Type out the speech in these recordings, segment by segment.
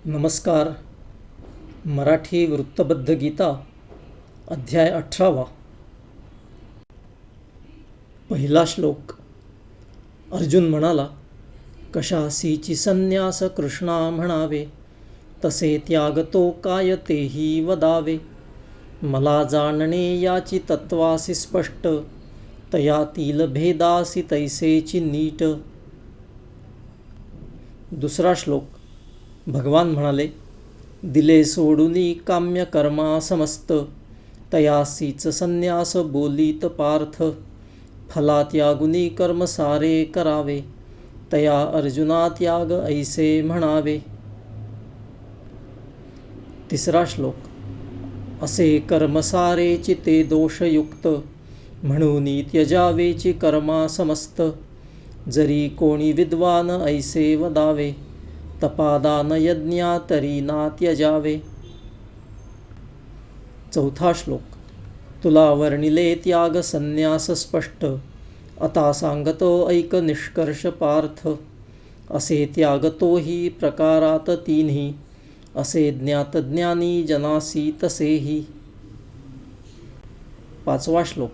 नमस्कार. मराठी वृत्तबद्ध गीता अध्याय 18. पहिला श्लोक. अर्जुन म्हणाला, कशासीची संन्यास कृष्णा म्हणावे, तसे त्यागतो काय तेही वदावे. मला जाणणे याची तत्वासी स्पष्ट, तयातील भेदासी तैसेची नीट. दुसरा श्लोक. भगवान म्हणाले, दिले सोडूनी काम्य कर्मा समस्त, तयासीच संन्यास बोलीत पार्थ. फला त्यागुनी कर्म सारे करावे, तया अर्जुना त्याग ऐसे म्हणावे. तिसरा श्लोक. असे कर्म सारे चिते दोषयुक्त, म्हणून त्यजावेची कर्मा समस्त. जरी कोणी विद्वान ऐसे वदावे, तपादान यज्ञा तरी ना त्यजावे. चौथा श्लोक. तुला वर्णिले त्याग संन्यास स्पष्ट, आता सांगतो ऐक निष्कर्ष पार्थ. असे त्यागतोही प्रकारात तीन्ही, असे ज्ञात ज्ञानी जनासी तसेही. पाचवा श्लोक.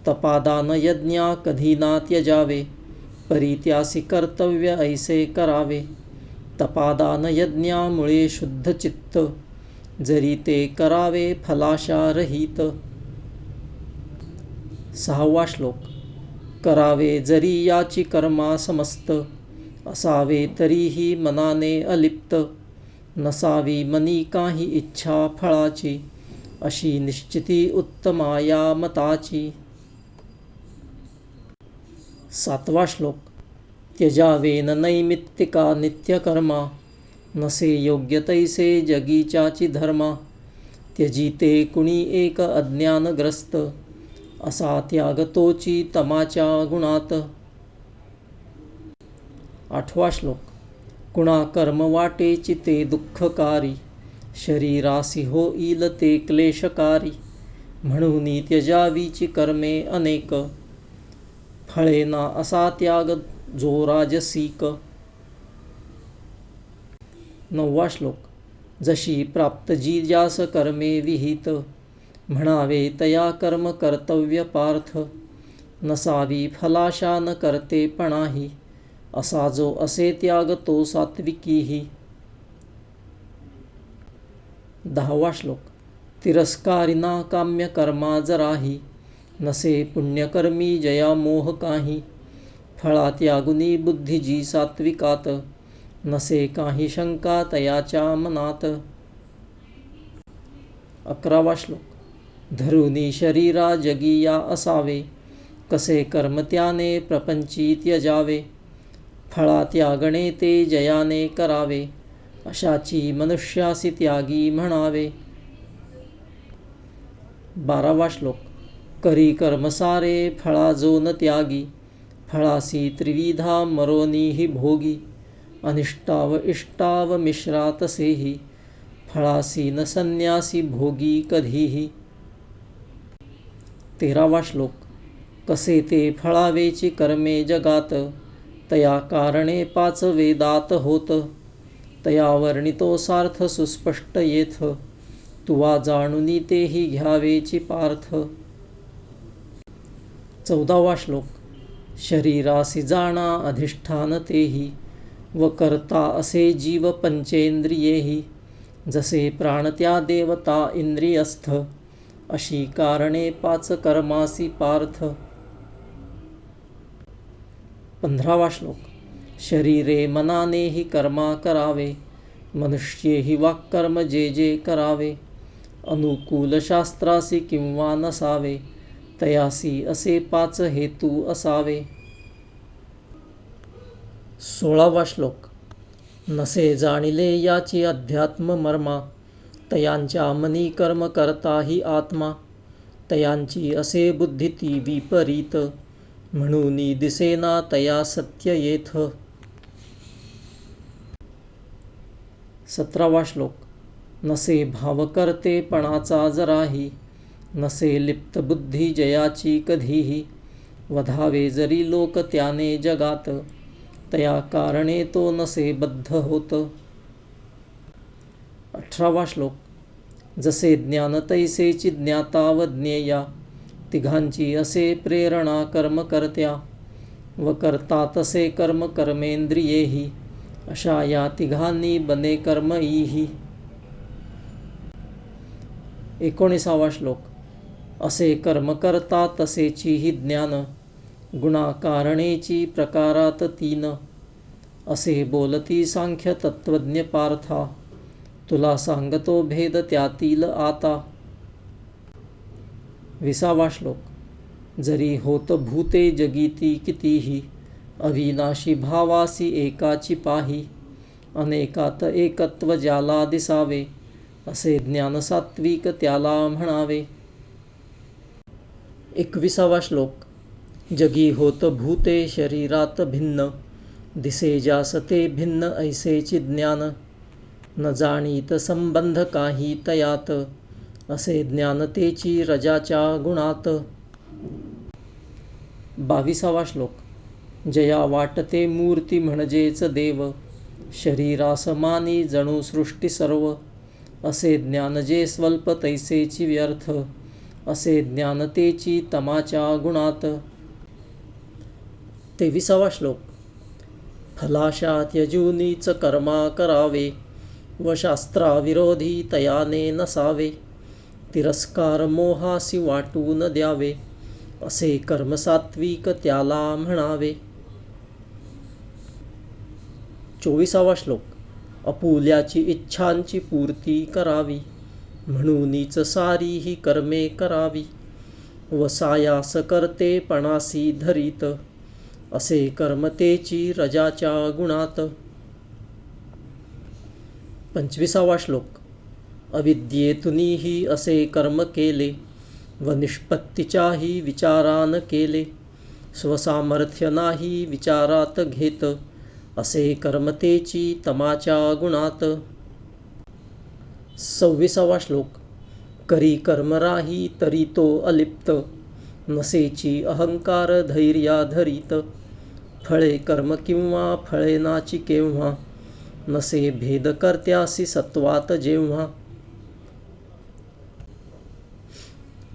तपादान यज्ञा कधी ना त्यजावे, परित्यासी कर्तव्य ऐसे करावे. तपादान यज्ञामुळे शुद्ध चित्त, जरी ते करावे फलाशा रहित. सहावा श्लोक. करावे जरी याची कर्मा समस्त, असावे तरीही मनाने अलिप्त. नसावी मनी काही इच्छा फळाची, अशी निश्चिती उत्तमा या मताची. सातवा श्लोक. त्यजावेन नैमित्तिका नित्यकर्मा, नसे योग्य तैसे जगीच्याची धर्मा. त्यजिते कुणी एक अज्ञानग्रस्त, असा त्यागतोची तमाच्या गुणात. आठवा श्लोक. कुणा कर्म वाटेची ते दुःखकारी, शरीरासी होईल ते क्लेशकारी. म्हणून त्यजावीची कर्मे अनेक, फळेना असा त्याग जो राजसिक. नववा श्लोक. जशी प्राप्त जी ज्यास कर्मे विहित, म्हणावे तया कर्म कर्तव्य पार्थ. नसावी फलाशा न करते पणाही, असा जो असे त्याग तो सात्विकीही. दहावा श्लोक. तिरस्कारिना काम्य कर्मा जराही, नसे पुण्यकर्मी जया मोह काही. फळा त्यागुनी बुद्धी जी सात्विकात, नसे काही शंका तयाच्या मनात. 11वा श्लोक. धरुनी शरीरा जगी या असावे, कसे कर्म त्याने प्रपंची त्यजावे. फळा त्यागणे ते जयाने करावे, अशाची मनुष्यासी त्यागी म्हणावे. 12वा श्लोक. करी कर्म सारे फळा जो न त्यागी, फळासी त्रिविधा मरोनीही भोगी. अनिष्टाव इष्टाव मिश्रा तसेही, फळासी न संन्यासी भोगी कधीही. 13वा श्लोक. कसे ते फळावेची कर्मे जगात, तया कारणे पाच वेदात होत. तया वर्णितो सार्थ सुस्पष्ट येथ, तुवा जाणुनी तेही घ्यावेची पार्थ. 14वा श्लोक. शरीरासी जाणा अधिष्ठान तेही, व करता असे जीव पंचेंद्रियेही. जसे प्राण त्या देवता इंद्रियस्थ, अशी कारणे पाच कर्मासी पार्थ. 15वा श्लोक. शरीरे मनानेही कर्मा करावे, मनुष्येही वाक्कर्म जे जे करावे. अनुकूल शास्त्रासी किंवा नसावे, तयासी असे पाच हेतू असावे. 16वा श्लोक. नसे जाणिले याची अध्यात्म मर्मा, तयांच्या मनी कर्म करताही आत्मा. तयांची असे बुद्धी ती विपरीत, म्हणून दिसेना तया सत्य येथ. 17वा श्लोक. नसे भाव करते पणाचा जराही, नसे लिप्त बुद्धी जयाची कधीही. वधावे जरी लोक त्याने जगात, तया कारणे तो नसे बद्ध होत. 18वा श्लोक. जसे ज्ञान तैसेची ज्ञाता व ज्ञेया, तिघांची असे प्रेरणा कर्म करत्या, व करता तसे कर्म कर्मेंद्रियेही, अशा या तिघांनी बने कर्म इही. 19वा श्लोक. असे कर्म करता तसेची ज्ञान, गुणाकारणेची प्रकारात तीन, असे बोलती सांख्य तत्वज्ञ पार्था, तुला सांगतो भेद त्यातील आता. 20वा श्लोक. जरी होत भूते जगीती कितीही, अविनाशी भावासी एकाची पाही, अनेकात एकत्व ज्याला दिसावे, असे ज्ञान सात्विक त्याला म्हणावे. 21वा श्लोक. जगी होत भूते शरीरात भिन्न, दिसे जास ते भिन्न ऐसेची ज्ञान, न जाणीत संबंध काही तयात, असे ज्ञान तेची रजाच्या गुणात. 22वा श्लोक. जया वाटते मूर्ती म्हणजेच देव, शरीरासमानी जणू सृष्टी सर्व, असे ज्ञान जे स्वल्प तैसेची व्यर्थ, असे ज्ञान तेची तमाच्या गुणात. 23वा श्लोक. फलाशा त्यजूनीच कर्मा करावे, व शास्त्राविरोधी तयाने नसावे, तिरस्कार मोहासी वाटून द्यावे, असे कर्म सात्विक त्याला म्हणावे. 24वा श्लोक. अपुल्याची इच्छांची पूर्ती करावी, म्हणूनच सारी ही कर्मे करावी, व सायास करतेपणासी धरीत, असे कर्म तेची रजाच्या गुणात. 25वा श्लोक. अविद्येतुनीही असे कर्म केले, व निष्पत्तीच्याही विचारान केले, स्वसामर्थ्य नाही विचारात घेत, असे कर्म तेची तमाच्या गुणात. 26वा श्लोक. करी कर्म राही तरी तो अलिप्त, नसेची अहंकार धैर्या धरीत, फळे कर्म किंवा फळेनाची केव्हा, नसे भेद कर्त्यासी सत्वात जेव्हा.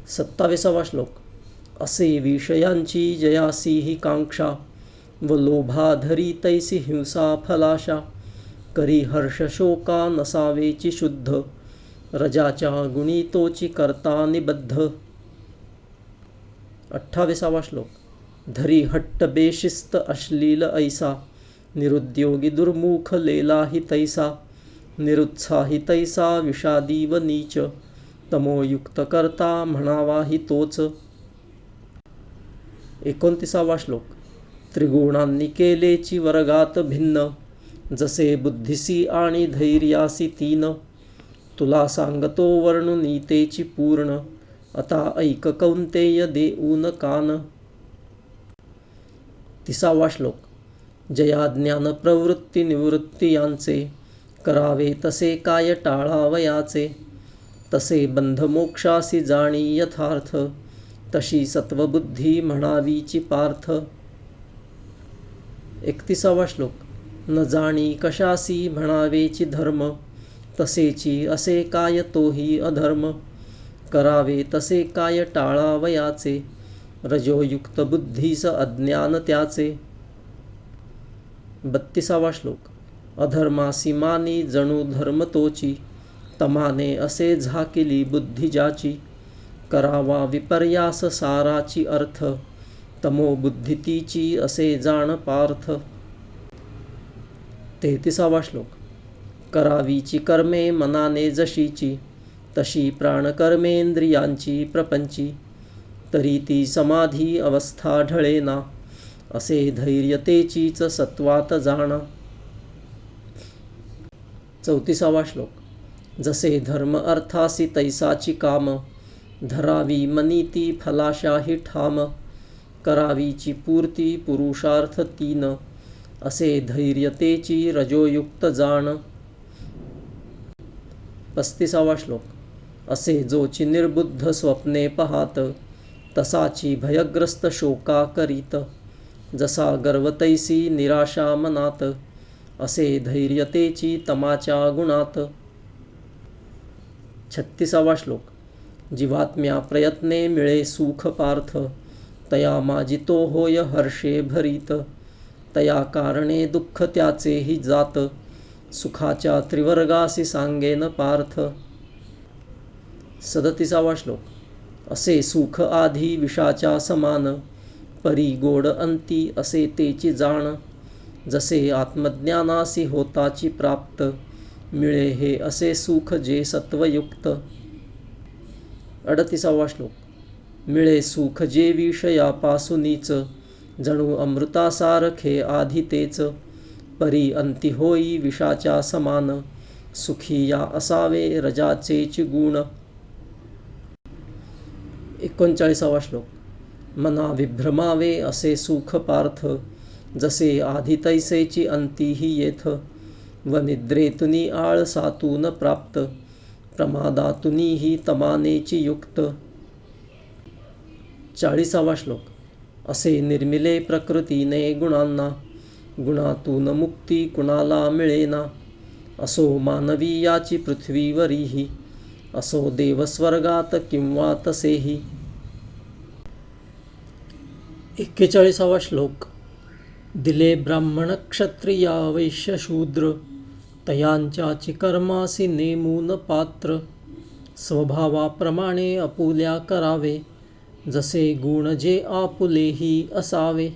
27वा श्लोक. असे विषयांची जयासी ही कांक्षा, व लोभाधरी तैसी हिंसा फलाशा, करी हर्ष शोका नसावेची शुद्ध, रजाच्या गुणी तोची करता निबद्ध. 28वा श्लोक. धरी हट्ट बेशिस्त अश्लील ऐसा, निरुद्योगी दुर्मुख लेलाही तैसा, निरुत्साही तैसा विषादी व नीच, तमोयुक्त करता म्हणावाही तोच. 29वा श्लोक. त्रिगुणांनी केलेची वर्गात भिन्न, जसे बुद्धिसी आणि धैर्यासी तीन, तुला सांगतो वर्णुनी तेची पूर्ण, आता ऐक कौंतेय देऊन कान. 30वा श्लोक. जया ज्ञान प्रवृत्ती निवृत्ती यांचे, करावे तसे काय टाळावयाचे, तसे बंध मोक्षासी जाणी यथार्थ, तशी सत्वबुद्धी म्हणावीची पार्थ. 31वा श्लोक. न जाणी कशासी म्हणावेची धर्म, तसेची असे काय तोही अधर्म, करावे तसे काय टाळावयाचे, रजोयुक्त बुद्धीस अज्ञान त्याचे. 32वा श्लोक. अधर्मासी मानी जणू धर्म तोची, तमाने असे झाकिली बुद्धी ज्याची, करावा विपर्यास साराची अर्थ, तमो बुद्धी तिची असे जाण पार्थ. 33वा श्लोक. करावीची कर्मे मनाने जशीची, तशी प्राणकर्मेंद्रियांची प्रपंची, तरी ती समाधी अवस्था ढळेना, असे धैर्य तेचीच सत्वात जाणा. 34वा श्लोक. जसे धर्म अर्थासी तैसाची काम, धरावी मनीती फलाशाही ठाम, करावीची पूर्ती पुरुषार्थ तीन, असे धैर्य तेची रजोयुक्त जाण. 35वा श्लोक. असे जोची निर्बुद्ध स्वप्ने पाहात, तसाची भयग्रस्त शोका करीत, जसा गर्व तैसी निराशा मनात, असे धैर्य तेची तमाच्या गुणात. 36वा श्लोक. जीवात्म्या प्रयत्ने मिळे सुख पार्थ, तया माजितो होय हर्षे भरीत. तया कारणे दुःख त्याचेही जात, सुखाच्या त्रिवर्गासी सांगेन पार्थ. 37वा श्लोक. असे सुख आधी विषाच्या समान, परी गोड अंती असे तेची जाण. जसे आत्मज्ञानासी होताची प्राप्त, मिळे हे असे सुख जे सत्वयुक्त. 38वा श्लोक. मिळे सुख जे विषयापासूनीच, जणू अमृतासारखे आधी तेच. परी अंती होई विषाच्या समान, सुखी या असावे रजाचेच गुण. 39वा श्लोक. मना विभ्रमावे असे सुख पार्थ, जसे आधी तैसेची अंतीही येथ. व निद्रेतुनी आळसातून प्राप्त, प्रमादातुनीही तमानेची युक्त. 40वा श्लोक. असे निर्मिले प्रकृतीने गुणांना, गुणातून मुक्ती कुणाला मिळेना. असो मानवी याची पृथ्वीवरीही, असो देवस्वर्गात किंवा तसेही. 41वा श्लोक. दिले ब्राह्मण क्षत्रिया वैश्य शूद्र, तयांच्याची कर्मासी नेमून पात्र. स्वभावाप्रमाणे आपुल्या करावे, जसे गुण जे आपुलेही असावे.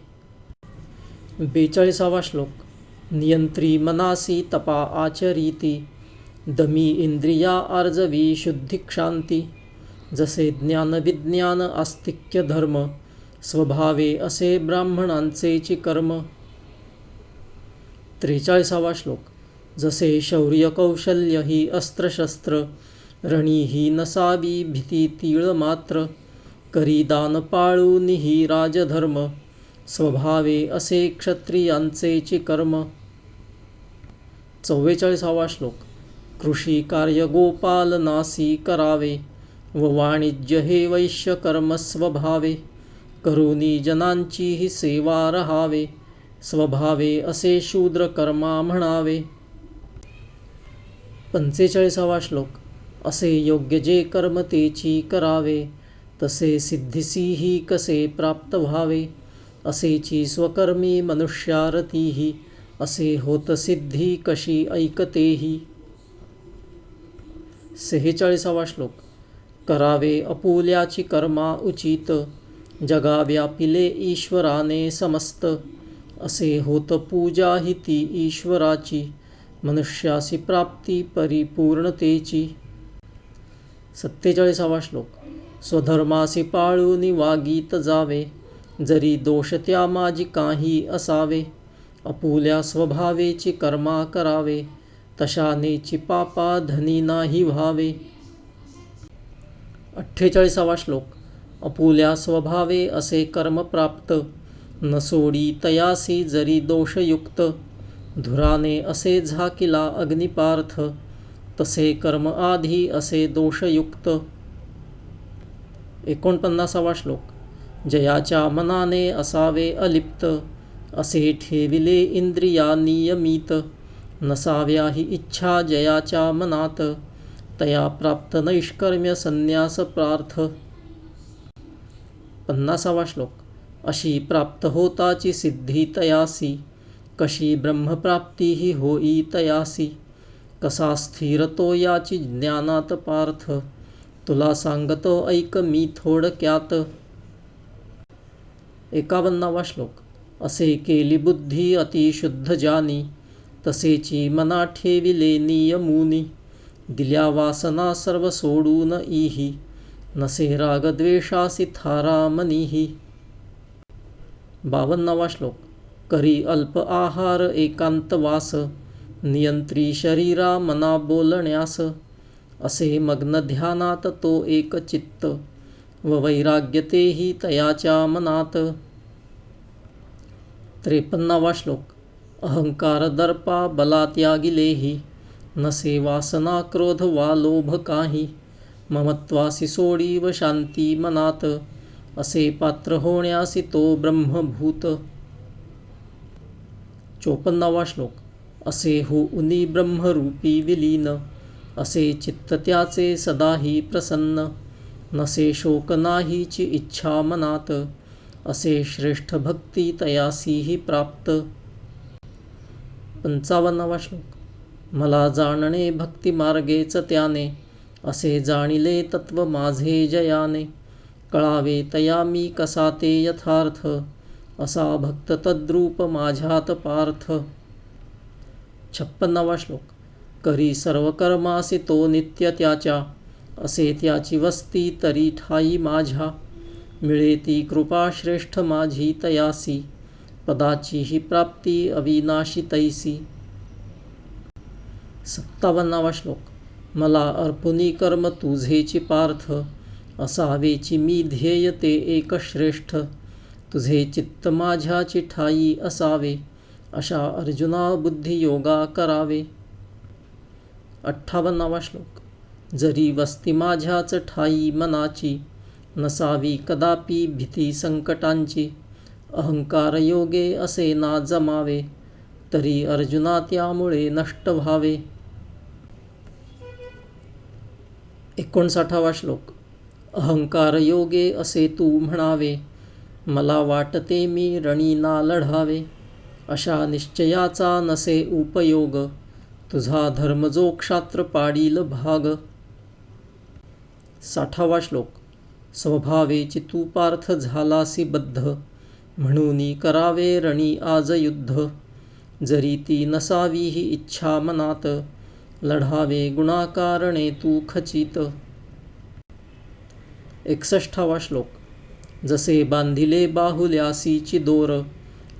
42वा श्लोक. नियंत्री मनासी तपा आचरीती, दमी इंद्रिया आर्जवी शुद्धिक्षांती. जसे ज्ञान विज्ञान आस्तिक्य धर्म, स्वभावे असे ब्राह्मणांचेची कर्म. 43वा श्लोक. जसे शौर्य कौशल्य ही अस्त्रशस्त्र, रणी ही नसावी भीती तीळ मात्र. करी दान पाळूनिही राजधर्म, स्वभावे असे क्षत्रियांचेची कर्म. 44वा श्लोक. कृषी कार्य गोपालनासी करावे, व वाणिज्य हे वैश्य कर्म स्वभावे. करुणी जनांची ही सेवा रहावे, स्वभावे असे शूद्र कर्मा म्हणावे. 45वा श्लोक. असे योग्य जे कर्म तेची करावे, तसे सिद्धीसीही कसे प्राप्त व्हावे. असेची स्वकर्मी मनुष्यारतीही, असे होत सिद्धी कशी ऐकतेही. 46वा श्लोक. करावे आपुल्याची कर्मा उचित, जगा व्यापिले ईश्वराने समस्त. असे होत पूजा ही ती ईश्वराची, मनुष्यासी प्राप्ती परिपूर्णतेची. 47वा श्लोक. स्वधर्मासी पाळूनी वागीत जावे, जरी दोष त्या माझी काही असावे. आपुल्या स्वभावेची कर्मा करावे, तशानेची पापा धनी नाही व्हावे. 48वा श्लोक. आपुल्या स्वभावे असे कर्म प्राप्त, न सोडी तयासी जरी दोषयुक्त. धुराने असे झाकिला अग्निपार्थ, तसे कर्म आधी असे दोषयुक्त. 49वा श्लोक. जयाच्या मनाने असावे अलिप्त, असे ठेविले इंद्रिया नियमित. नसाव्या ही इच्छा जयाच्या मनात, तया प्राप्त नैष्कर्म्य संन्यास प्रार्थ. 50वा श्लोक. अशी प्राप्त होताची सिद्धी तयासी, कशी ब्रह्मप्राप्ती ही होई तयासी. कसा स्थिर तो याची ज्ञानात पार्थ, तुला सांगतो ऐक मी थोडक्यात. 51वा श्लोक. असे केली बुद्धी अतिशुद्ध जानी, तसेची मना ठेविले नियमुनी. दिल्या वासना सर्व सोडून इही, नसे राग द्वेषासी थारा मनीही. 52वा श्लोक. करी अल्प आहार एकांतवास, नियंत्री शरीरा मना बोलण्यास. असे मग्न ध्यानात तो एक चित्त, व वैराग्य तेही तयाच्या मनात. 53वा श्लोक. अहंकार दर्पा बला त्यागिलेही, नसे वासना क्रोध वा लोभ काही. ममत्वासी सोडी व शांती मनात, असे पात्र होण्यासी तो ब्रह्मभूत. 54वा श्लोक. असे होऊनी ब्रह्मरूपी विलीन, असे चित्त त्याचे सदाही प्रसन्न, नसे शोक नाहीची इच्छा मनात, असे श्रेष्ठ भक्ती तयासीही प्राप्त. 55वा श्लोक. मला जाणणे भक्ती मार्गेच त्याने, असे जाणिले तत्व माझे जयाने. कळावे तया मी कसा ते यथार्थ, असा भक्त तद्रूप माझ्यात पार्थ. 56वा श्लोक. करी सर्व कर्मासी तो नित्य त्याच्या, असे त्याची वस्ती तरी ठाई माझ्या. मिळे ती कृपा श्रेष्ठ माझी तयासी, पदाची ही प्राप्ती अविनाशी तैसी. 57वा श्लोक. मला अर्पुनी कर्म तुझेची पार्थ, असावेची मी ध्येय ते एक श्रेष्ठ. तुझे चित्त माझ्याची ठाई असावे, अशा अर्जुना बुद्धियोगा करावे. 58वा श्लोक. जरी वस्ती माझ्याच ठाई मनाची, नसावी कदापि भीती संकटांची. अहंकार योगे असे ना जमावे, तरी अर्जुना त्यामुळे नष्ट व्हावे. 59वा श्लोक. अहंकार योगे असे तू म्हणावे, मला वाटते मी रणी ना लढावे. अशा निश्चयाचा नसे उपयोग, तुझा धर्म जो क्षात्र पाडील भाग. 60वा श्लोक. स्वभावेची तू पार्थ झालासी बद्ध, म्हणून करावे रणी आज युद्ध. जरी ती नसावी ही इच्छा मनात, लढावे गुणाकारणे तू खचित. 61वा श्लोक. जसे बांधिले बाहुल्यासीची दोर,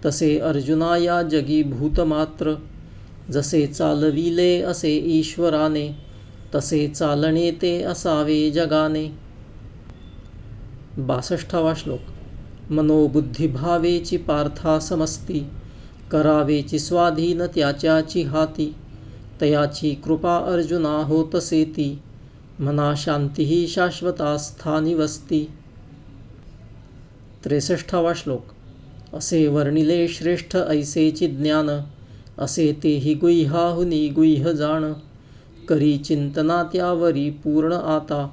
तसे अर्जुना या जगी भूतमात्र. जसे चालविले असे ईश्वराने, तसे चालणे ते असावे जगाने. 62वा श्लोक. मनोबुद्धिभावेची पार्था समस्ती, करावेची स्वाधीन त्याच्याची हाती. तयाची कृपा अर्जुना होतसे ती, मना शांती ही शाश्वता स्थानी वस्ती. 63वा श्लोक. असे वर्णिले श्रेष्ठ ऐसेची ज्ञान, असे तेही गुह्याहुनी गुह्य जाण. करी चिंतना त्यावरी पूर्ण आता,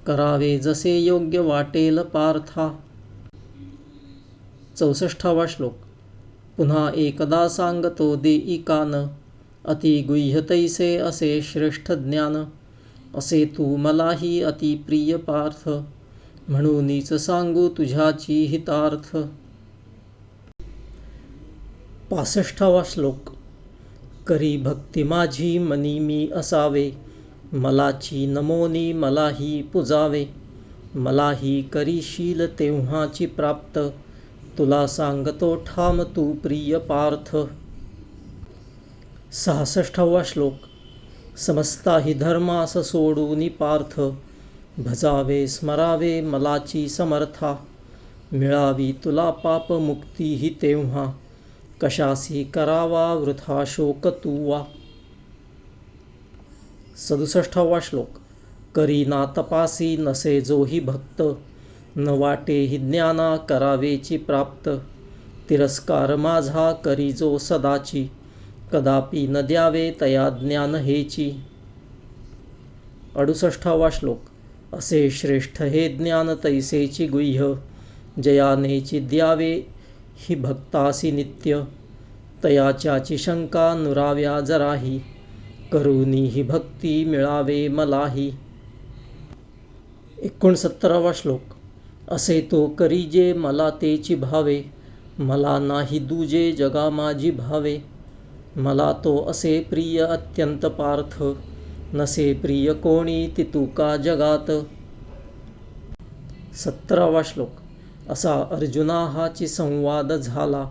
करावे जसे योग्य वाटेल पार्था. 64वा श्लोक. पुन्हा एकदा सांगतो देई कान, अति गुह्य तैसे असे श्रेष्ठ ज्ञान. असे तू मलाही अति प्रिय पार्थ, म्हणूनच सांगू तुझ्याची हितार्थ. 65वा श्लोक. करी भक्ती माझी मनी मी असावे, मलाची नमोनी मलाही पुजावे. मलाही करीशील तेव्हाची प्राप्त, तुला सांगतो ठाम तू प्रिय पार्थ. 66वा श्लोक. समस्ताही धर्मास सोडून पार्थ, भजावे स्मरावे मलाची समर्था. मिळावी तुला पापमुक्तीही तेव्हा, कशासी करावा वृथा शोक तुवा. 67वा श्लोक. करी ना तपासी नसे जोही भक्त, न वाटे ही ज्ञाना करावेची प्राप्त. तिरस्कार माझा करी जो सदाची, कदापि न द्यावे तया ज्ञान हेची. 68वा श्लोक. असे श्रेष्ठ हे ज्ञान तैसेची गुह्य, जयानेची द्यावे ही भक्तासी नित्य. तयाच्याची शंका नुराव्या जराही, करुनी ही भक्ती मिळावे मलाही. 69वा श्लोक. असे तो करी जे मला तेची भावे, मला नाही दुजे जगा माझी भावे. मला तो असे प्रिय अत्यंत पार्थ, नसे प्रिय कोणी तितुका जगात. 70वा श्लोक. असा अर्जुना हाची संवाद झाला,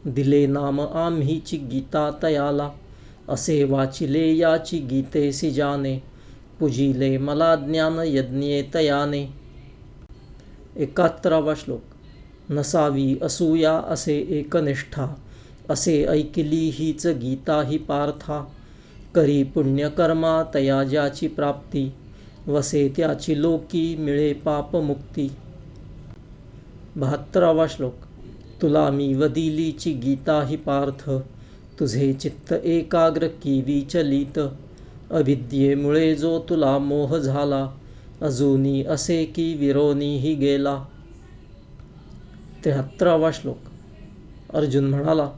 दिले नाम आम्हीची गीता तयाला. असे वाचिले याची गीतेसी जाने, पूजिले मला ज्ञान यज्ञे तयाने. 71वा श्लोक. नसावी असूया असे एकनिष्ठा, असे ऐकिली हीच गीता ही पार्था. करी पुण्यकर्मा तया ज्याची प्राप्ती, वसे त्याची लोकी मिळे पापमुक्ती. 72वा श्लोक. तुला मी वदिलीची गीता ही पार्थ, तुझे चित्त एकाग्र की विचलित. अविद्येमुळे जो तुला मोह झाला, अजूनी असे की विरोनीही गेला. 73वा श्लोक. अर्जुन म्हणाला,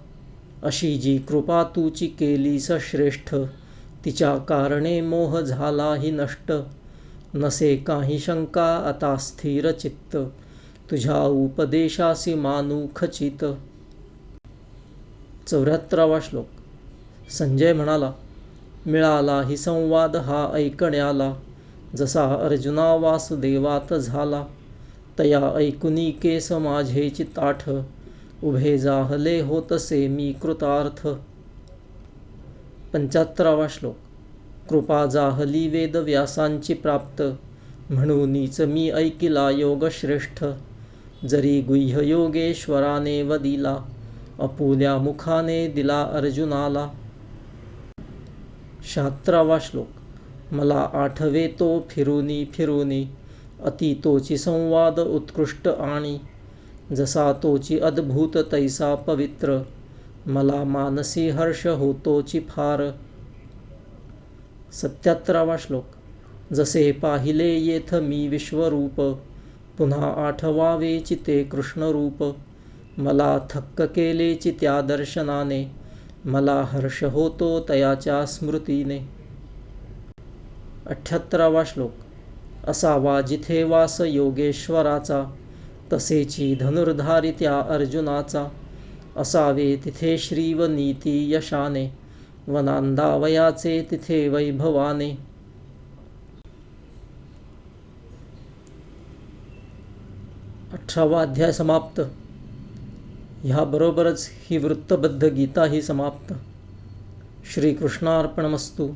अशी जी कृपा तूची केलीस श्रेष्ठ, तिच्या कारणे मोह झालाही नष्ट. नसे काही शंका आता स्थिर चित्त, तुझ्या उपदेशासी मानू खचित. 74वा श्लोक. संजय म्हणाला, मिळाला ही संवाद हा ऐकण्याला, जसा अर्जुना वासुदेवात झाला. तया ऐकुनी केस माझे चिताठ, उभे जाहले होतसे मी कृतार्थ. 75वा श्लोक. कृपा जाहली वेदव्यासांची प्राप्त, म्हणूनच मी ऐकिला योग श्रेष्ठ. जरी गुह्य योगेश्वराने वदिला, अपुल्या मुखाने दिला अर्जुनाला. 76वा श्लोक. मला आठवे तो फिरुनी फिरुनी, अति तोची संवाद उत्कृष्ट आणि. जसा तोची अद्भुत तैसा पवित्र, मला मानसी हर्ष होतोची फार. 77वा श्लोक. जसे पाहिले येथ मी विश्वरूप, पुन्हा आठवावे चिते कृष्णरूप. मला थक्क केलेची त्या दर्शनाने, मला हर्ष होतो तयाच्या स्मृतीने. 78वा श्लोक. असावा जिथे वास योगेश्वराचा, तसेची धनुर्धारी त्या अर्जुनाचा. असावे तिथे श्री व नीती यशाने, वनांदावयाचे तिथे वैभवाने. 18वा अध्याय समाप्त. ह्याबरोबरच ही वृत्तबद्ध गीताही समाप्त. श्रीकृष्णार्पणमस्तु.